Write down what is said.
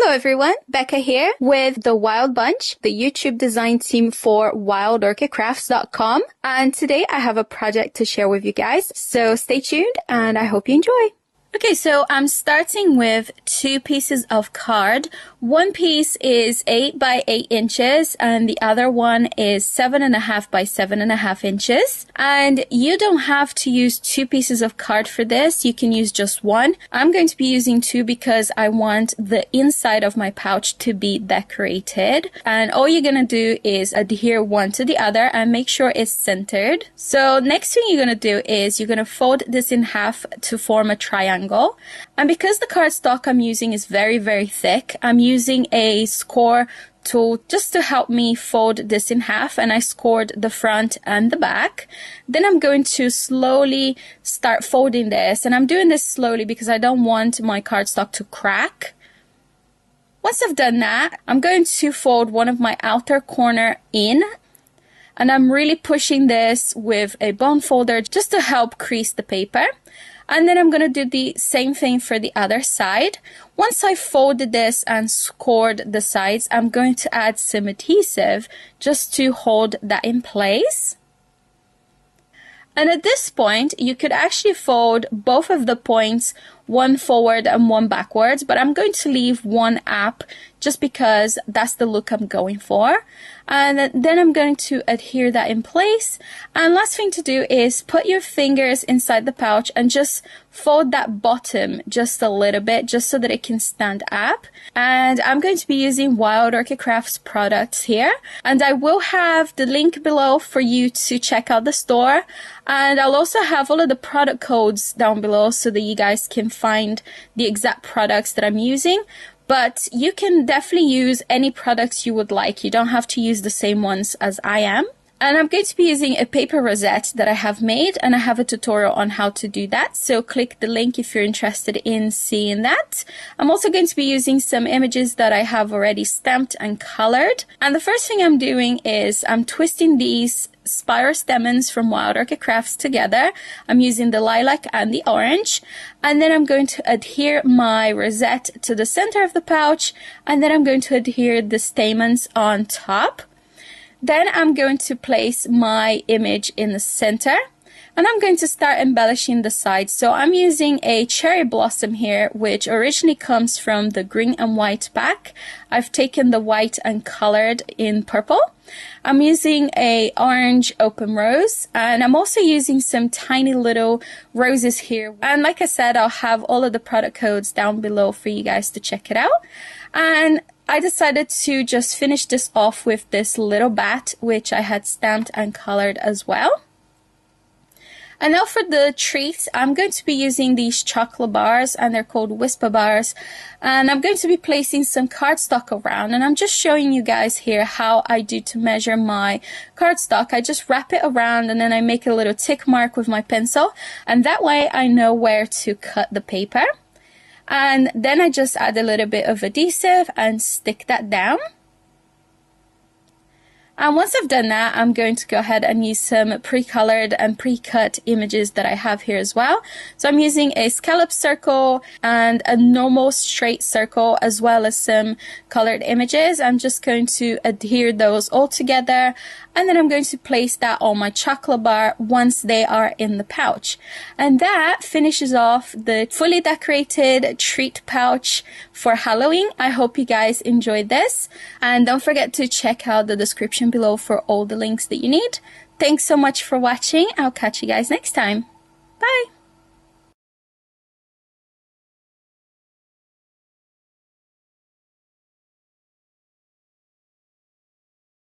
Hello everyone, Becca here with the Wild Bunch, the YouTube design team for wildorchidcrafts.com. And today I have a project to share with you guys. So stay tuned and I hope you enjoy. Okay, so I'm starting with 2 pieces of card. One piece is 8 by 8 inches and the other one is 7.5 by 7.5 inches. And you don't have to use 2 pieces of card for this. You can use just one. I'm going to be using 2 because I want the inside of my pouch to be decorated. And all you're gonna do is adhere one to the other and make sure it's centered. So next thing you're gonna do is you're gonna fold this in half to form a triangle. And because the cardstock I'm using is very, very thick, I'm using a score tool just to help me fold this in half, and I scored the front and the back. Then I'm going to slowly start folding this, and I'm doing this slowly because I don't want my cardstock to crack. Once I've done that, I'm going to fold one of my outer corner in, and I'm really pushing this with a bone folder just to help crease the paper. And then I'm going to do the same thing for the other side. Once I folded this and scored the sides, I'm going to add some adhesive just to hold that in place. And at this point, you could actually fold both of the points, one forward and one backwards, but I'm going to leave one up just because that's the look I'm going for. And then I'm going to adhere that in place. And last thing to do is put your fingers inside the pouch and just fold that bottom just a little bit, just so that it can stand up. And I'm going to be using Wild Orchid Crafts products here. And I will have the link below for you to check out the store. And I'll also have all of the product codes down below so that you guys can find the exact products that I'm using. But you can definitely use any products you would like. You don't have to use the same ones as I am. And I'm going to be using a paper rosette that I have made, and I have a tutorial on how to do that. So click the link if you're interested in seeing that. I'm also going to be using some images that I have already stamped and colored. And the first thing I'm doing is I'm twisting these spiral stamens from Wild Orchid Crafts together. I'm using the lilac and the orange, and then I'm going to adhere my rosette to the center of the pouch, and then I'm going to adhere the stamens on top. Then I'm going to place my image in the center, and I'm going to start embellishing the sides. So I'm using a cherry blossom here, which originally comes from the green and white pack. I've taken the white and colored in purple. I'm using a orange open rose, and I'm also using some tiny little roses here. And like I said, I'll have all of the product codes down below for you guys to check it out. And I decided to just finish this off with this little bat, which I had stamped and colored as well. And now for the treats, I'm going to be using these chocolate bars, and they're called Whisper bars. And I'm going to be placing some cardstock around, and I'm just showing you guys here how I do to measure my cardstock. I just wrap it around, and then I make a little tick mark with my pencil, and that way I know where to cut the paper. And then I just add a little bit of adhesive and stick that down. And once I've done that, I'm going to go ahead and use some pre-colored and pre-cut images that I have here as well. So I'm using a scallop circle and a normal straight circle, as well as some colored images. I'm just going to adhere those all together, and then I'm going to place that on my chocolate bar once they are in the pouch. And that finishes off the fully decorated treat pouch for Halloween. I hope you guys enjoyed this, and don't forget to check out the description below for all the links that you need. Thanks so much for watching. I'll catch you guys next time. Bye!